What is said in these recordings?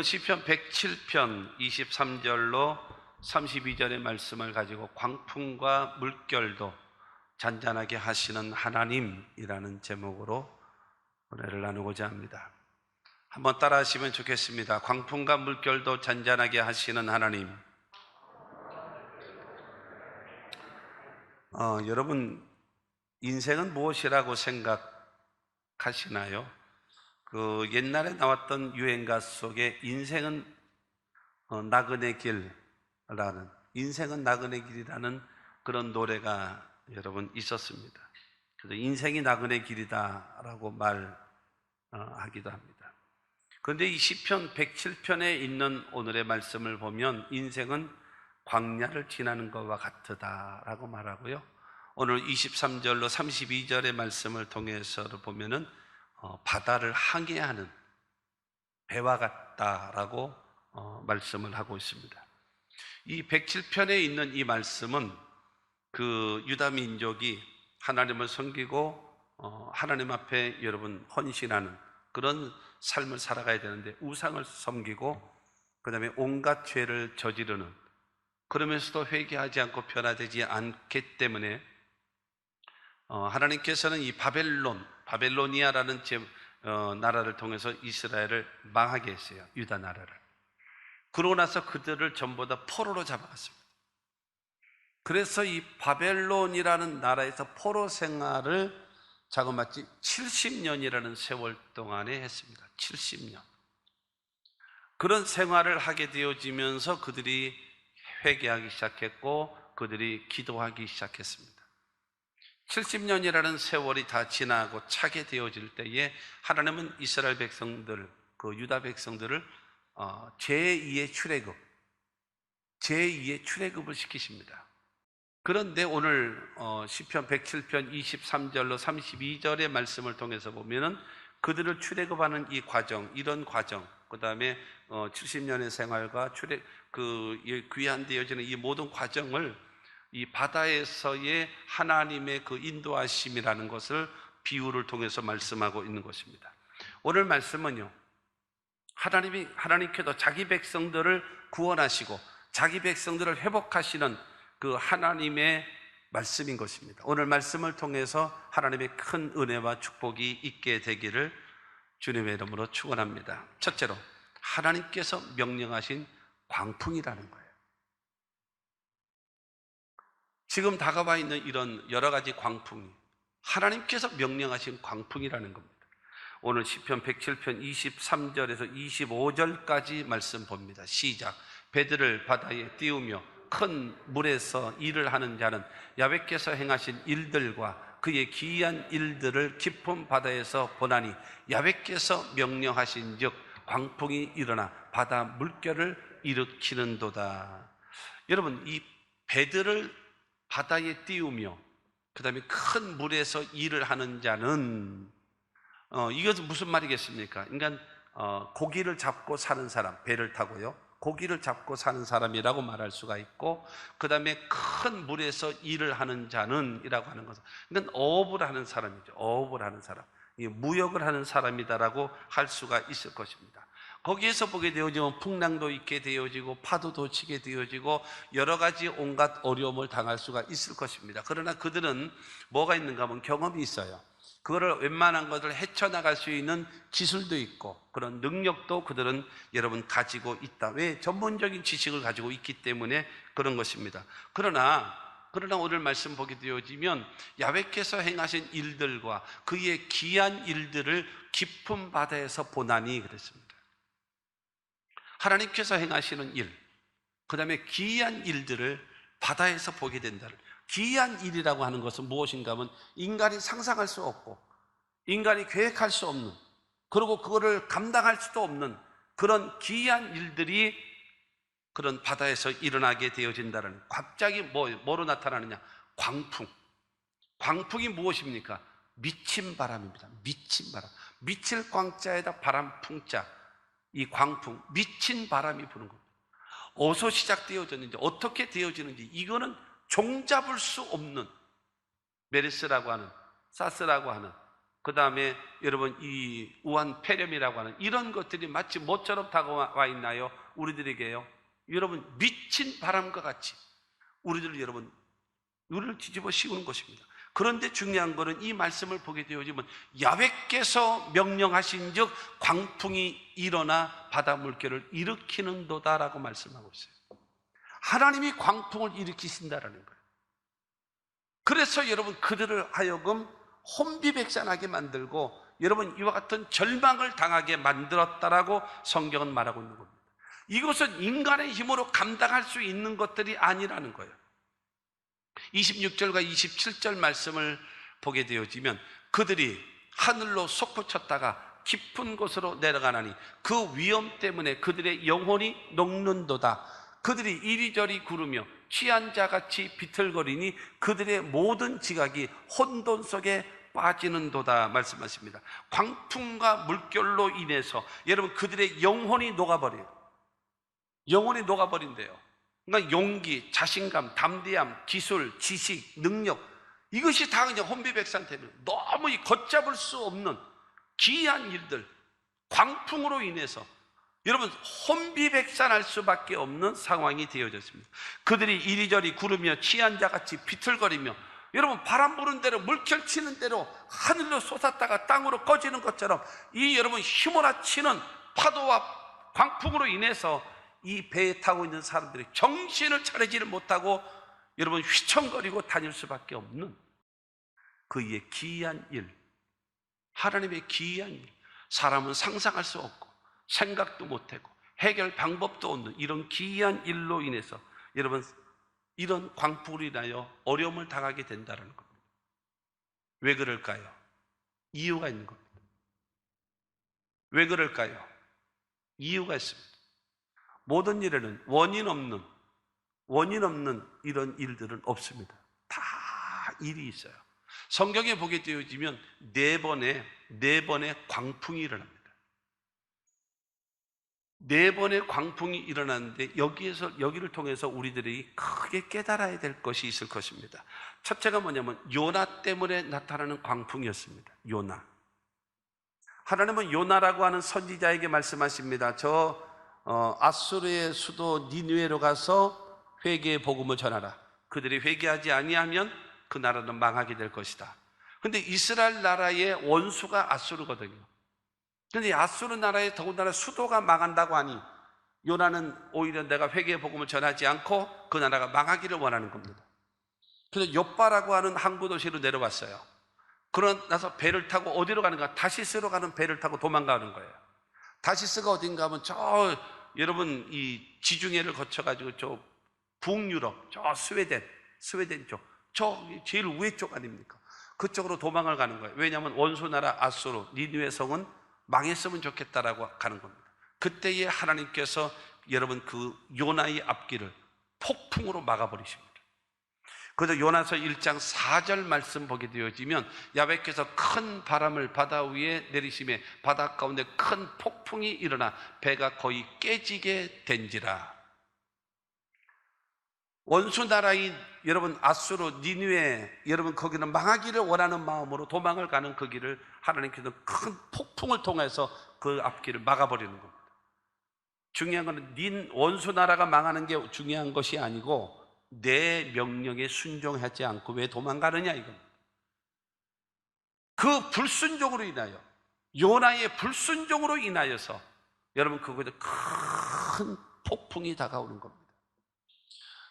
오늘 시편 107편 23절로 32절의 말씀을 가지고 광풍과 물결도 잔잔하게 하시는 하나님이라는 제목으로 은혜를 나누고자 합니다. 한번 따라 하시면 좋겠습니다. 광풍과 물결도 잔잔하게 하시는 하나님. 여러분, 인생은 무엇이라고 생각하시나요? 옛날에 나왔던 유행가 속에 인생은 나그네 길이라는 그런 노래가 여러분 있었습니다. 그래서 인생이 나그네 길이다라고 말하기도 합니다. 그런데 이 시편 107편에 있는 오늘의 말씀을 보면 인생은 광야를 지나는 것과 같으다라고 말하고요. 오늘 23절로 32절의 말씀을 통해서 보면은 바다를 항해하는 배와 같다라고 말씀을 하고 있습니다. 이 107편에 있는 이 말씀은 유다 민족이 하나님을 섬기고 하나님 앞에 여러분 헌신하는 그런 삶을 살아가야 되는데 우상을 섬기고 그 다음에 온갖 죄를 저지르는, 그러면서도 회개하지 않고 변화되지 않기 때문에 하나님께서는 이 바벨로니아라는 나라를 통해서 이스라엘을 망하게 했어요. 유다 나라를. 그러고 나서 그들을 전부 다 포로로 잡아갔습니다. 그래서 이 바벨론이라는 나라에서 포로 생활을 자그마치 70년이라는 세월 동안에 했습니다. 70년. 그런 생활을 하게 되어지면서 그들이 회개하기 시작했고 그들이 기도하기 시작했습니다. 70년이라는 세월이 다 지나고 차게 되어질 때에 하나님은 이스라엘 백성들, 유다 백성들을 제2의 출애굽을 시키십니다. 그런데 오늘 시편 107편 23절로 32절의 말씀을 통해서 보면은 그들을 출애굽하는 이 과정, 이런 과정, 그 다음에 70년의 생활과 귀한 되어지는 이 모든 과정을 이 바다에서의 하나님의 인도하심이라는 것을 비유를 통해서 말씀하고 있는 것입니다. 오늘 말씀은요, 하나님께서 자기 백성들을 구원하시고 자기 백성들을 회복하시는 그 하나님의 말씀인 것입니다. 오늘 말씀을 통해서 하나님의 큰 은혜와 축복이 있게 되기를 주님의 이름으로 축원합니다. 첫째로, 하나님께서 명령하신 광풍이라는 거예요. 지금 다가와 있는 이런 여러 가지 광풍이 하나님께서 명령하신 광풍이라는 겁니다. 오늘 시편 107편 23절에서 25절까지 말씀 봅니다. 시작. 배들을 바다에 띄우며 큰 물에서 일을 하는 자는 야훼께서 행하신 일들과 그의 기이한 일들을 깊은 바다에서 보나니 야훼께서 명령하신 즉 광풍이 일어나 바다 물결을 일으키는도다. 여러분, 이 배들을 바다에 띄우며 그 다음에 큰 물에서 일을 하는 자는 이것은 무슨 말이겠습니까? 그러니까 고기를 잡고 사는 사람, 배를 타고요, 고기를 잡고 사는 사람이라고 말할 수가 있고, 그 다음에 큰 물에서 일을 하는 자는 이라고 하는 것은 그러니까 어업을 하는 사람이죠. 어업을 하는 사람, 무역을 하는 사람이다라고 할 수가 있을 것입니다. 거기에서 보게 되어지면 풍랑도 있게 되어지고 파도도 치게 되어지고 여러 가지 온갖 어려움을 당할 수가 있을 것입니다. 그러나 그들은 뭐가 있는가 하면 경험이 있어요. 그거를 웬만한 것을 헤쳐나갈 수 있는 기술도 있고 그런 능력도 그들은 여러분 가지고 있다. 왜? 전문적인 지식을 가지고 있기 때문에 그런 것입니다. 그러나 오늘 말씀 보게 되어지면 야훼께서 행하신 일들과 그의 기이한 일들을 깊은 바다에서 보나니 그랬습니다. 하나님께서 행하시는 일, 그 다음에 기이한 일들을 바다에서 보게 된다는, 기이한 일이라고 하는 것은 무엇인가 하면 인간이 상상할 수 없고 인간이 계획할 수 없는, 그리고 그거를 감당할 수도 없는 그런 기이한 일들이 그런 바다에서 일어나게 되어진다는, 갑자기 뭐로 나타나느냐? 광풍이 무엇입니까? 미친 바람입니다. 미친 바람. 미칠 광자에다 바람 풍자, 이 광풍, 미친 바람이 부는 겁니다. 어디서 시작되어졌는지, 어떻게 되어지는지 이거는 종잡을 수 없는, 메르스라고 하는, 사스라고 하는 그 다음에 여러분 이 우한 폐렴이라고 하는 이런 것들이 마치 모처럼 다가와 있나요? 우리들에게요. 여러분 미친 바람과 같이 우리를 뒤집어 씌우는 것입니다. 그런데 중요한 것은 이 말씀을 보게 되어지면 야훼께서 명령하신 즉 광풍이 일어나 바다 물결을 일으키는도다라고 말씀하고 있어요. 하나님이 광풍을 일으키신다라는 거예요. 그래서 여러분 그들을 하여금 혼비백산하게 만들고 여러분 이와 같은 절망을 당하게 만들었다라고 성경은 말하고 있는 겁니다. 이것은 인간의 힘으로 감당할 수 있는 것들이 아니라는 거예요. 26절과 27절 말씀을 보게 되어지면 그들이 하늘로 솟구쳤다가 깊은 곳으로 내려가나니 그 위험 때문에 그들의 영혼이 녹는도다. 그들이 이리저리 구르며 취한 자같이 비틀거리니 그들의 모든 지각이 혼돈 속에 빠지는도다 말씀하십니다. 광풍과 물결로 인해서 여러분 그들의 영혼이 녹아버려요. 영혼이 녹아버린대요. 그러니까 용기, 자신감, 담대함, 기술, 지식, 능력 이것이 다 그냥 혼비백산 때문에 너무 걷잡을 수 없는 기이한 일들 광풍으로 인해서 여러분 혼비백산할 수밖에 없는 상황이 되어졌습니다. 그들이 이리저리 구르며 취한 자같이 비틀거리며 여러분 바람 부는 대로 물결 치는 대로 하늘로 솟았다가 땅으로 꺼지는 것처럼 이 여러분 휘몰아치는 파도와 광풍으로 인해서 이 배에 타고 있는 사람들이 정신을 차리지를 못하고 여러분 휘청거리고 다닐 수밖에 없는 그의 기이한 일, 하나님의 기이한 일, 사람은 상상할 수 없고 생각도 못하고 해결 방법도 없는 이런 기이한 일로 인해서 여러분 이런 광풍으로 인하여 어려움을 당하게 된다는 겁니다. 왜 그럴까요? 이유가 있는 겁니다. 왜 그럴까요? 이유가 있습니다. 모든 일에는 원인 없는 이런 일들은 없습니다. 다 일이 있어요. 성경에 보게 되어지면 네 번의 광풍이 일어납니다. 네 번의 광풍이 일어나는데 여기를 통해서 우리들이 크게 깨달아야 될 것이 있을 것입니다. 첫째가 뭐냐면 요나 때문에 나타나는 광풍이었습니다. 요나. 하나님은 요나라고 하는 선지자에게 말씀하십니다. 아수르의 수도 니느웨로 가서 회개의 복음을 전하라. 그들이 회개하지 아니하면 그 나라는 망하게 될 것이다. 근데 이스라엘 나라의 원수가 아수르거든요. 그런데 아수르 나라의 더군다나 수도가 망한다고 하니 요나는 오히려 내가 회개의 복음을 전하지 않고 그 나라가 망하기를 원하는 겁니다. 그래서 욥바라고 하는 항구 도시로 내려왔어요. 그러고 나서 배를 타고 어디로 가는가? 다시스로 가는 배를 타고 도망가는 거예요. 다시스가 어딘가 하면 여러분 이 지중해를 거쳐가지고 저 북유럽, 저 스웨덴 쪽, 저 제일 우회 쪽 아닙니까? 그쪽으로 도망을 가는 거예요. 왜냐하면 원수 나라 아수르, 니느웨 성은 망했으면 좋겠다라고 가는 겁니다. 그때에 하나님께서 여러분 그 요나의 앞길을 폭풍으로 막아버리십니다. 그래서 요나서 1장 4절 말씀 보게 되어지면 야훼께서 큰 바람을 바다 위에 내리심에 바다 가운데 큰 폭풍이 일어나 배가 거의 깨지게 된지라. 원수 나라인 여러분 아수르, 니느웨 여러분 거기는 망하기를 원하는 마음으로 도망을 가는 그 길을 하나님께서 큰 폭풍을 통해서 그 앞길을 막아버리는 겁니다. 중요한 것은 원수 나라가 망하는 게 중요한 것이 아니고 내 명령에 순종하지 않고 왜 도망가느냐 이겁니다. 그 불순종으로 인하여 요나의 불순종으로 인하여서 여러분 그곳에 큰 폭풍이 다가오는 겁니다.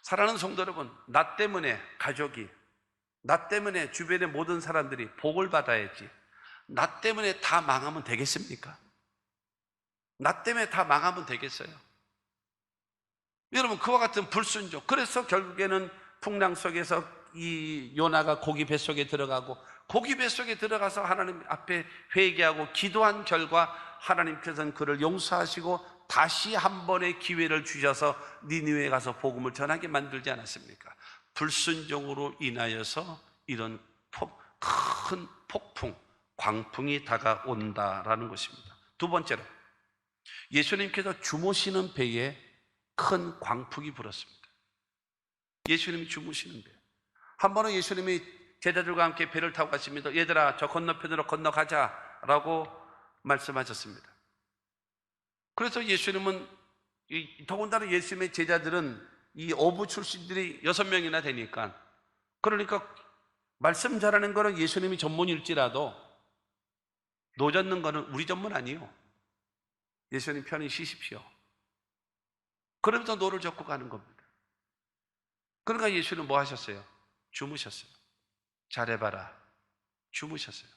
사랑하는 성도 여러분, 나 때문에 가족이, 나 때문에 주변의 모든 사람들이 복을 받아야지 나 때문에 다 망하면 되겠습니까? 나 때문에 다 망하면 되겠어요? 여러분 그와 같은 불순종, 그래서 결국에는 풍랑 속에서 이 요나가 고기 뱃속에 들어가고 고기 뱃속에 들어가서 하나님 앞에 회개하고 기도한 결과 하나님께서는 그를 용서하시고 다시 한 번의 기회를 주셔서 니느웨에 가서 복음을 전하게 만들지 않았습니까? 불순종으로 인하여서 이런 큰 폭풍, 광풍이 다가온다라는 것입니다. 두 번째로 예수님께서 주무시는 배에 큰 광풍이 불었습니다. 예수님이 주무시는 배. 한 번은 예수님이 제자들과 함께 배를 타고 가십니다. 얘들아, 저 건너편으로 건너가자라고 말씀하셨습니다. 그래서 예수님은 더군다나 예수님의 제자들은 이 어부 출신들이 6명이나 되니까, 그러니까 말씀 잘하는 거는 예수님이 전문일지라도 노 젓는 거는 우리 전문 아니에요. 예수님 편히 쉬십시오. 그러면서 노를 젓고 가는 겁니다. 그러니까 예수는 뭐 하셨어요? 주무셨어요. 잘해봐라. 주무셨어요.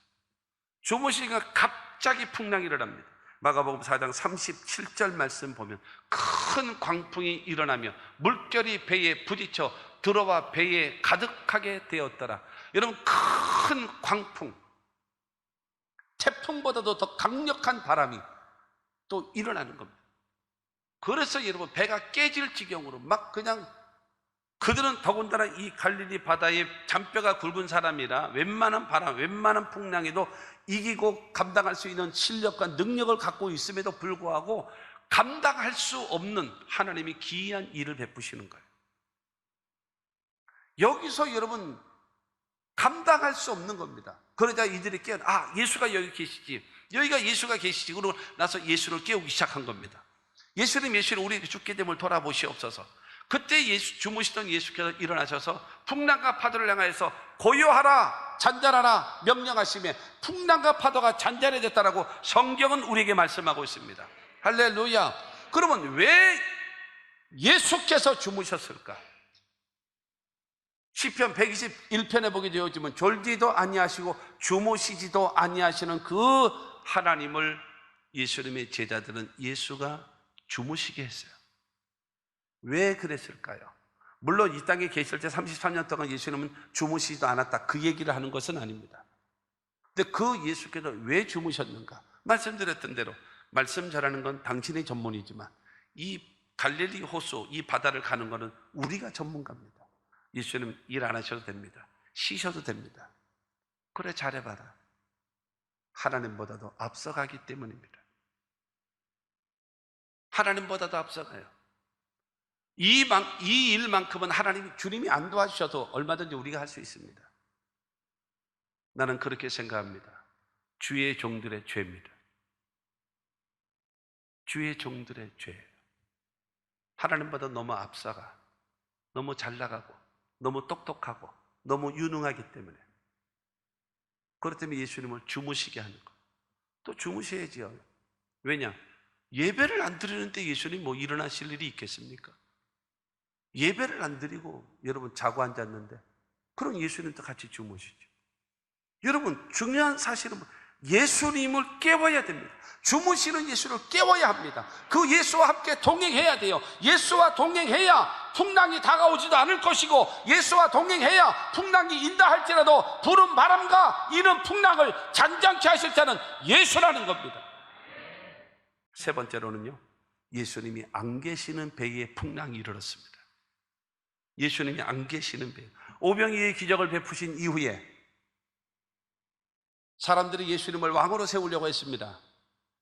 주무시니까 갑자기 풍랑이 일어납니다. 마가복음 4장 37절 말씀 보면 큰 광풍이 일어나며 물결이 배에 부딪혀 들어와 배에 가득하게 되었더라. 여러분, 큰 광풍, 태풍보다도 더 강력한 바람이 또 일어나는 겁니다. 그래서 여러분, 배가 깨질 지경으로 막 그냥, 그들은 더군다나 이 갈릴리 바다에 잔뼈가 굵은 사람이라 웬만한 바람, 웬만한 풍랑에도 이기고 감당할 수 있는 실력과 능력을 갖고 있음에도 불구하고 감당할 수 없는 하나님이 기이한 일을 베푸시는 거예요. 여기서 여러분, 감당할 수 없는 겁니다. 그러자 이들이 깨어, 예수가 여기 계시지, 여기가 예수가 계시지. 그러고 나서 예수를 깨우기 시작한 겁니다. 예수님 우리에게 죽게 됨을 돌아보시옵소서. 그때 주무시던 예수께서 일어나셔서 풍랑과 파도를 향하여서 고요하라, 잔잔하라 명령하시며 풍랑과 파도가 잔잔해졌다라고 성경은 우리에게 말씀하고 있습니다. 할렐루야. 그러면 왜 예수께서 주무셨을까? 시편 121편에 보게 되어지면 졸지도 아니하시고 주무시지도 아니하시는 그 하나님을 예수님의 제자들은 예수가 주무시게 했어요. 왜 그랬을까요? 물론 이 땅에 계실 때 33년 동안 예수님은 주무시지도 않았다, 그 얘기를 하는 것은 아닙니다. 근데 그 예수께서 왜 주무셨는가? 말씀드렸던 대로 말씀 잘하는 건 당신의 전문이지만 이 갈릴리 호수, 이 바다를 가는 것은 우리가 전문가입니다. 예수님 일 안 하셔도 됩니다. 쉬셔도 됩니다. 그래, 잘해봐라. 하나님보다도 앞서가기 때문입니다. 하나님보다도 앞서가요. 이 일만큼은 주님이 안 도와주셔도 얼마든지 우리가 할 수 있습니다. 나는 그렇게 생각합니다. 주의 종들의 죄입니다. 주의 종들의 죄예요. 하나님보다 너무 앞서가, 너무 잘 나가고, 너무 똑똑하고, 너무 유능하기 때문에. 그렇기 때문에 예수님을 주무시게 하는 거. 또 주무셔야지요. 왜냐? 예배를 안 드리는데 예수님 뭐 일어나실 일이 있겠습니까? 예배를 안 드리고 여러분 자고 앉았는데, 그럼 예수님도 같이 주무시죠. 여러분, 중요한 사실은 예수님을 깨워야 됩니다. 주무시는 예수를 깨워야 합니다. 그 예수와 함께 동행해야 돼요. 예수와 동행해야 풍랑이 다가오지도 않을 것이고, 예수와 동행해야 풍랑이 인다 할지라도 부른 바람과 이는 풍랑을 잔잔케 하실 자는 예수라는 겁니다. 세 번째로는요, 예수님이 안 계시는 배에 풍랑이 일어났습니다. 예수님이 안 계시는 배. 오병이의 기적을 베푸신 이후에 사람들이 예수님을 왕으로 세우려고 했습니다.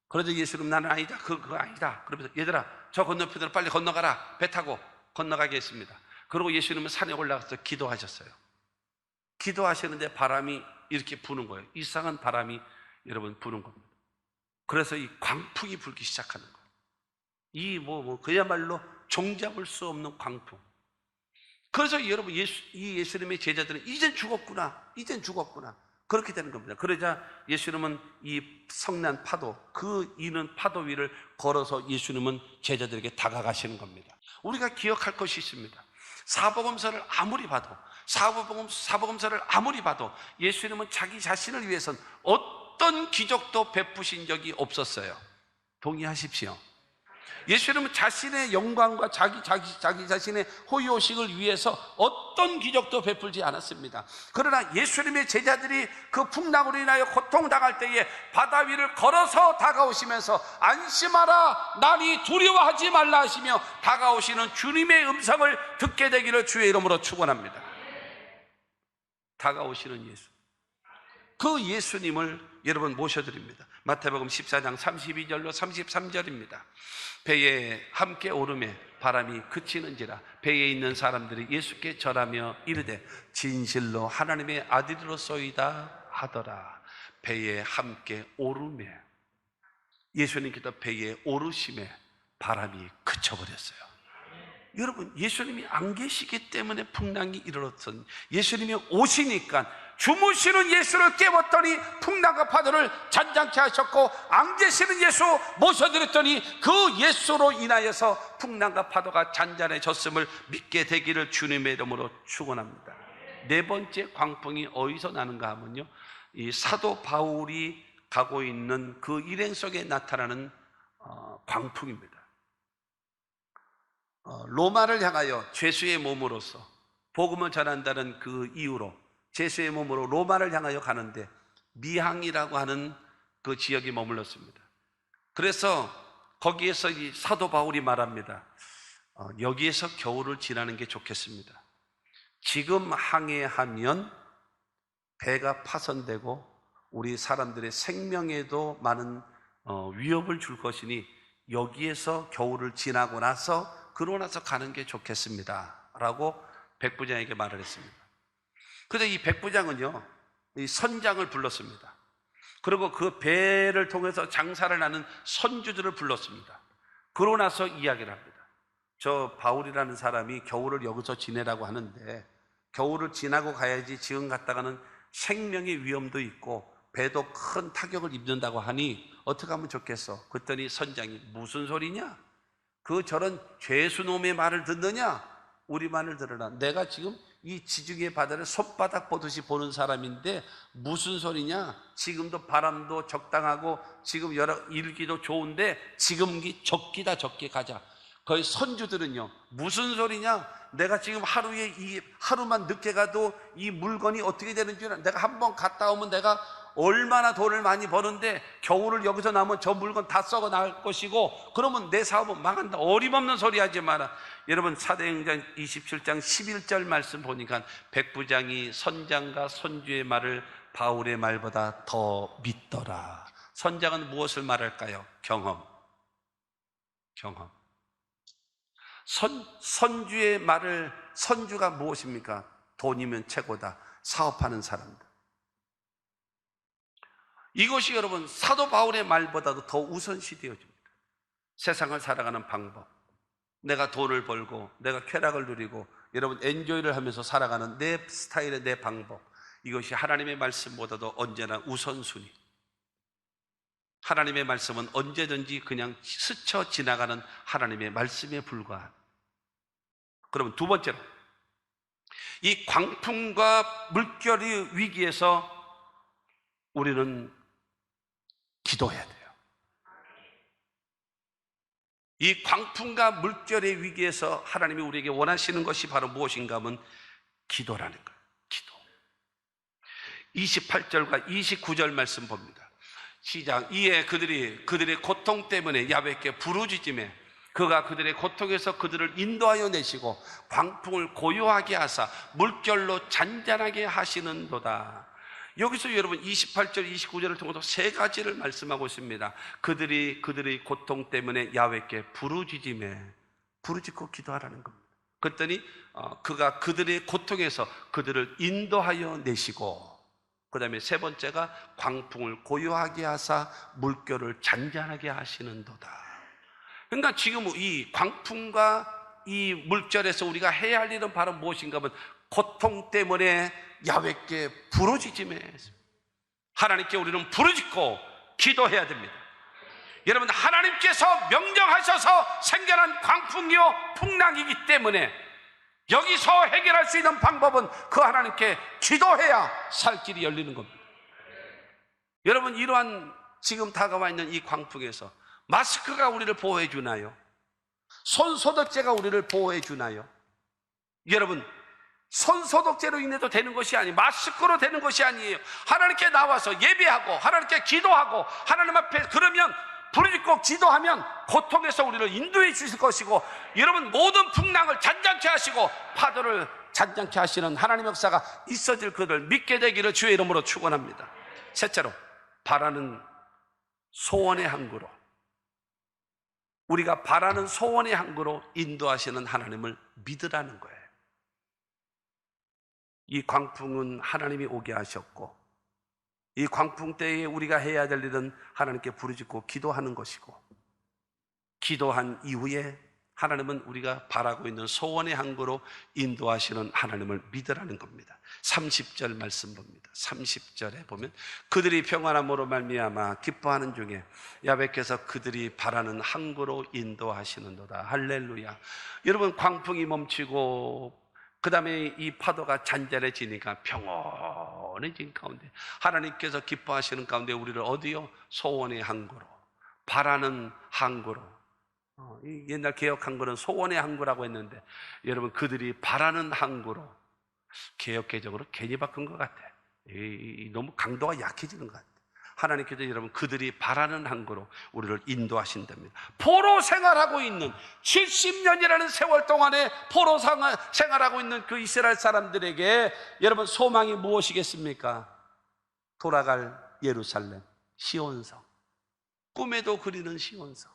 그래도 예수님, 나는 아니다, 그거 아니다. 그러면서 얘들아, 저 건너편으로 빨리 건너가라. 배 타고 건너가게 했습니다. 그리고 예수님은 산에 올라가서 기도하셨어요. 기도하시는데 바람이 이렇게 부는 거예요. 이상한 바람이 여러분 부는 겁니다. 그래서 이 광풍이 불기 시작하는 거예요. 그야말로 종잡을 수 없는 광풍. 그래서 여러분, 이 예수님의 제자들은 이젠 죽었구나, 이젠 죽었구나, 그렇게 되는 겁니다. 그러자 예수님은 이 성난 파도, 그 이는 파도 위를 걸어서 예수님은 제자들에게 다가가시는 겁니다. 우리가 기억할 것이 있습니다. 사복음서를 아무리 봐도, 사복음서를 아무리 봐도 예수님은 자기 자신을 위해선 어떤 기적도 베푸신 적이 없었어요. 동의하십시오. 예수님은 자신의 영광과 자기 자신의 호의호식을 위해서 어떤 기적도 베풀지 않았습니다. 그러나 예수님의 제자들이 그 풍랑으로 인하여 고통당할 때에 바다 위를 걸어서 다가오시면서 안심하라, 나니 두려워하지 말라 하시며 다가오시는 주님의 음성을 듣게 되기를 주의 이름으로 축원합니다. 다가오시는 예수, 그 예수님을 여러분 모셔드립니다. 마태복음 14장 32절로 33절입니다. 배에 함께 오르매 바람이 그치는지라. 배에 있는 사람들이 예수께 절하며 이르되 진실로 하나님의 아들이로소이다 하더라. 배에 함께 오르매, 예수님께서 배에 오르심에 바람이 그쳐버렸어요. 여러분, 예수님이 안 계시기 때문에 풍랑이 일어났던, 예수님이 오시니까 주무시는 예수를 깨웠더니 풍랑과 파도를 잔잔케 하셨고, 안 계시는 예수 모셔드렸더니 그 예수로 인하여서 풍랑과 파도가 잔잔해졌음을 믿게 되기를 주님의 이름으로 축원합니다. 네 번째 광풍이 어디서 나는가 하면요, 이 사도 바울이 가고 있는 그 일행 속에 나타나는 광풍입니다. 로마를 향하여 죄수의 몸으로서 복음을 전한다는 그 이유로 죄수의 몸으로 로마를 향하여 가는데 미항이라고 하는 그 지역에 머물렀습니다. 그래서 거기에서 이 사도 바울이 말합니다. 여기에서 겨울을 지나는 게 좋겠습니다. 지금 항해하면 배가 파손되고 우리 사람들의 생명에도 많은 위협을 줄 것이니 여기에서 겨울을 지나고 나서 그러고 나서 가는 게 좋겠습니다 라고 백부장에게 말을 했습니다. 그런데 이 백부장은요, 이 선장을 불렀습니다. 그리고 그 배를 통해서 장사를 하는 선주들을 불렀습니다. 그러고 나서 이야기를 합니다. 저 바울이라는 사람이 겨울을 여기서 지내라고 하는데 겨울을 지나고 가야지 지금 갔다가는 생명의 위험도 있고 배도 큰 타격을 입는다고 하니 어떻게 하면 좋겠어? 그랬더니 선장이 무슨 소리냐? 그 저런 죄수놈의 말을 듣느냐? 우리 말을 들으라. 내가 지금 이 지중해 바다를 손바닥 보듯이 보는 사람인데 무슨 소리냐? 지금도 바람도 적당하고 지금 여러 일기도 좋은데 지금 적기다 적게 가자. 거의 선주들은요, 무슨 소리냐? 내가 지금 하루만 늦게 가도 이 물건이 어떻게 되는 줄 알아? 내가 한번 갔다 오면 내가 얼마나 돈을 많이 버는데 겨울을 여기서 나면 저 물건 다 썩어 나갈 것이고 그러면 내 사업은 망한다. 어림없는 소리 하지 마라. 여러분, 사도행전 27장 11절 말씀 보니까 백부장이 선장과 선주의 말을 바울의 말보다 더 믿더라. 선장은 무엇을 말할까요? 경험. 선주의 말을, 선주가 무엇입니까? 돈이면 최고다. 사업하는 사람들. 이것이 여러분 사도 바울의 말보다도 더 우선시 되어집니다. 세상을 살아가는 방법, 내가 돈을 벌고 내가 쾌락을 누리고 여러분 엔조이를 하면서 살아가는 내 스타일의 내 방법, 이것이 하나님의 말씀보다도 언제나 우선순위. 하나님의 말씀은 언제든지 그냥 스쳐 지나가는 하나님의 말씀에 불과한. 그러면 두 번째로, 이 광풍과 물결의 위기에서 우리는 기도해야 돼요. 이 광풍과 물결의 위기에서 하나님이 우리에게 원하시는 것이 바로 무엇인가 하면 기도라는 거예요. 기도. 28절과 29절 말씀 봅니다. 시작. 이에 그들의 고통 때문에 야훼께 부르짖으며 그가 그들의 고통에서 그들을 인도하여 내시고 광풍을 고요하게 하사 물결로 잔잔하게 하시는도다. 여기서 여러분 28절 29절을 통해서 세 가지를 말씀하고 있습니다. 그들의 고통 때문에 야훼께 부르짖고 기도하라는 겁니다. 그랬더니 그가 그들의 고통에서 그들을 인도하여 내시고, 그 다음에 세 번째가 광풍을 고요하게 하사 물결을 잔잔하게 하시는도다. 그러니까 지금 이 광풍과 이 물결에서 우리가 해야 할 일은 바로 무엇인가 하면 고통 때문에 야훼께 부르짖으며 하나님께 우리는 부르짖고 기도해야 됩니다. 여러분, 하나님께서 명령하셔서 생겨난 광풍이요 풍랑이기 때문에 여기서 해결할 수 있는 방법은 그 하나님께 기도해야 살 길이 열리는 겁니다. 여러분, 이러한 지금 다가와 있는 이 광풍에서 마스크가 우리를 보호해 주나요? 손소독제가 우리를 보호해 주나요? 여러분, 손소독제로 인해도 되는 것이 아니에요. 마스크로 되는 것이 아니에요. 하나님께 나와서 예배하고 하나님께 기도하고 하나님 앞에 그러면 부르짖고 기도하면 고통에서 우리를 인도해 주실 것이고, 여러분 모든 풍랑을 잔잔케 하시고 파도를 잔잔케 하시는 하나님의 역사가 있어질 그들 믿게 되기를 주의 이름으로 축원합니다. 셋째로, 바라는 소원의 항구로. 우리가 바라는 소원의 항구로 인도하시는 하나님을 믿으라는 거예요. 이 광풍은 하나님이 오게 하셨고, 이 광풍 때에 우리가 해야 될 일은 하나님께 부르짖고 기도하는 것이고, 기도한 이후에 하나님은 우리가 바라고 있는 소원의 항구로 인도하시는 하나님을 믿으라는 겁니다. 30절 말씀 봅니다. 30절에 보면 그들이 평안함으로 말미암아 기뻐하는 중에 야훼께서 그들이 바라는 항구로 인도하시는도다. 할렐루야. 여러분, 광풍이 멈추고 그 다음에 이 파도가 잔잔해지니까 평온해진 가운데 하나님께서 기뻐하시는 가운데 우리를 어디요? 소원의 항구로, 바라는 항구로. 옛날 개혁 항구는 소원의 항구라고 했는데, 여러분, 그들이 바라는 항구로, 개혁 개정으로 괜히 바꾼 것 같아. 너무 강도가 약해지는 것 같아. 하나님께서 여러분, 그들이 바라는 항구로 우리를 인도하신답니다. 포로 생활하고 있는 70년이라는 세월 동안에 포로 생활하고 있는 그 이스라엘 사람들에게 여러분, 소망이 무엇이겠습니까? 돌아갈 예루살렘, 시온성, 꿈에도 그리는 시온성,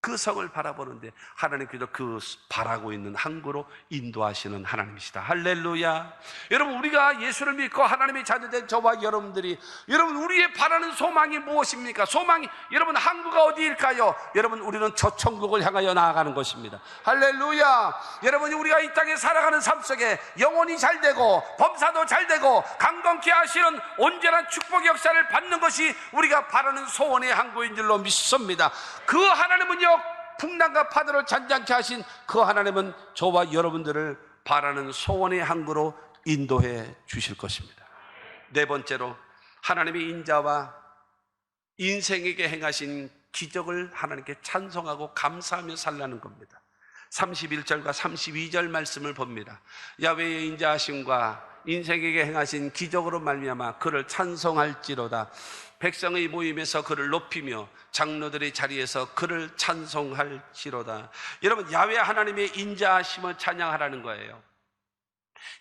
그 성을 바라보는데 하나님께서 그 바라고 있는 항구로 인도하시는 하나님이시다. 할렐루야. 여러분, 우리가 예수를 믿고 하나님의 자녀된 저와 여러분들이, 여러분, 우리의 바라는 소망이 무엇입니까? 소망이, 여러분, 항구가 어디일까요? 여러분, 우리는 저 천국을 향하여 나아가는 것입니다. 할렐루야. 여러분, 우리가 이 땅에 살아가는 삶 속에 영혼이 잘 되고 범사도 잘 되고 강건케 하시는 온전한 축복 역사를 받는 것이 우리가 바라는 소원의 항구인 줄로 믿습니다. 그 하나님은요, 풍랑과 파도를 잔잔케 하신 그 하나님은 저와 여러분들을 바라는 소원의 항구로 인도해 주실 것입니다. 네 번째로, 하나님의 인자와 인생에게 행하신 기적을 하나님께 찬송하고 감사하며 살라는 겁니다. 31절과 32절 말씀을 봅니다. 야훼의 인자하심과 인생에게 행하신 기적으로 말미암아 그를 찬송할지로다. 백성의 모임에서 그를 높이며 장로들의 자리에서 그를 찬송할지로다. 여러분, 야훼 하나님의 인자하심을 찬양하라는 거예요.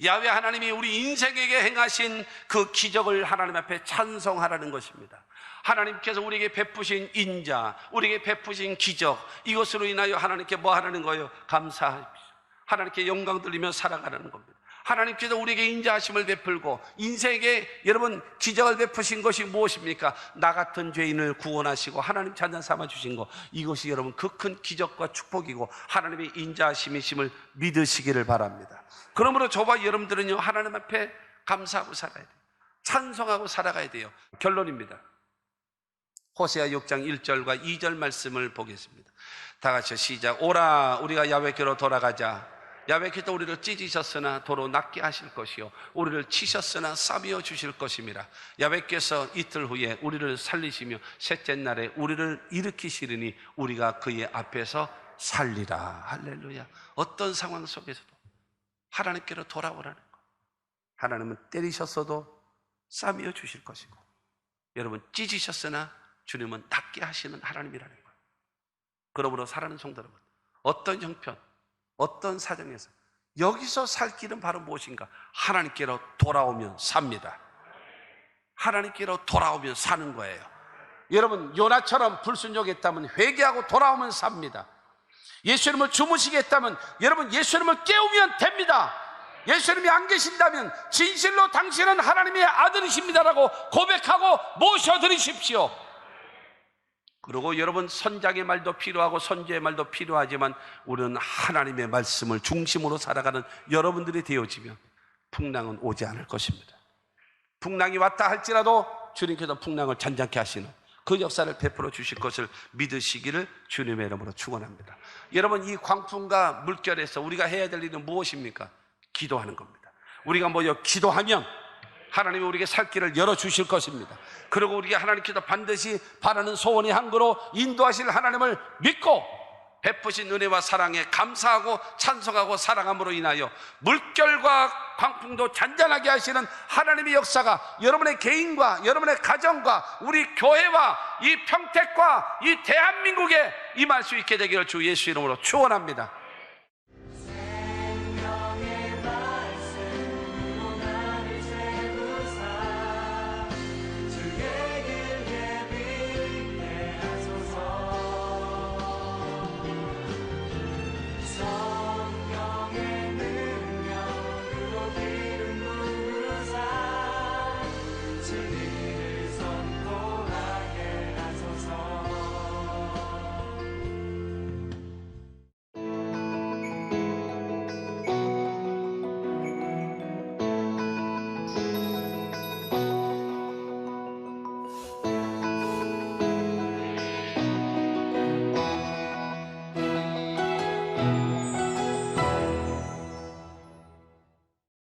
야훼 하나님이 우리 인생에게 행하신 그 기적을 하나님 앞에 찬송하라는 것입니다. 하나님께서 우리에게 베푸신 인자, 우리에게 베푸신 기적, 이것으로 인하여 하나님께 뭐 하라는 거예요? 감사합시다. 하나님께 영광 돌리며 살아가라는 겁니다. 하나님께서 우리에게 인자하심을 베풀고 인생에 여러분 기적을 베푸신 것이 무엇입니까? 나 같은 죄인을 구원하시고 하나님 자녀 삼아 주신 것, 이것이 여러분 그 큰 기적과 축복이고 하나님의 인자하심이심을 믿으시기를 바랍니다. 그러므로 저와 여러분들은요, 하나님 앞에 감사하고 살아야 돼요. 찬송하고 살아가야 돼요. 결론입니다. 호세아 6장 1절과 2절 말씀을 보겠습니다. 다 같이 시작. 오라, 우리가 야훼께로 돌아가자. 야훼께서 우리를 찢으셨으나 도로 낫게 하실 것이요 우리를 치셨으나 싸매어 주실 것임이라. 야훼께서 이틀 후에 우리를 살리시며 셋째 날에 우리를 일으키시리니 우리가 그의 앞에서 살리라. 할렐루야. 어떤 상황 속에서도 하나님께로 돌아오라는 것. 하나님은 때리셨어도 싸매어 주실 것이고, 여러분 찢으셨으나 주님은 낫게 하시는 하나님이라는 거예요. 그러므로 사랑하는 성도 여러분, 어떤 형편, 어떤 사정에서 여기서 살 길은 바로 무엇인가? 하나님께로 돌아오면 삽니다. 하나님께로 돌아오면 사는 거예요. 여러분, 요나처럼 불순종했다면 회개하고 돌아오면 삽니다. 예수님을 주무시겠다면 여러분 예수님을 깨우면 됩니다. 예수님이 안 계신다면 진실로 당신은 하나님의 아들이십니다라고 고백하고 모셔드리십시오. 그리고 여러분, 선장의 말도 필요하고 선지의 말도 필요하지만 우리는 하나님의 말씀을 중심으로 살아가는 여러분들이 되어지면 풍랑은 오지 않을 것입니다. 풍랑이 왔다 할지라도 주님께서 풍랑을 잔잔케 하시는 그 역사를 베풀어 주실 것을 믿으시기를 주님의 이름으로 축원합니다. 여러분, 이 광풍과 물결에서 우리가 해야 될 일은 무엇입니까? 기도하는 겁니다. 우리가 모여 기도하면 하나님이 우리에게 살 길을 열어주실 것입니다. 그리고 우리가 하나님께서 반드시 바라는 소원의 항구로 인도하실 하나님을 믿고 베푸신 은혜와 사랑에 감사하고 찬송하고 사랑함으로 인하여 물결과 광풍도 잔잔하게 하시는 하나님의 역사가 여러분의 개인과 여러분의 가정과 우리 교회와 이 평택과 이 대한민국에 임할 수 있게 되기를 주 예수 이름으로 축원합니다.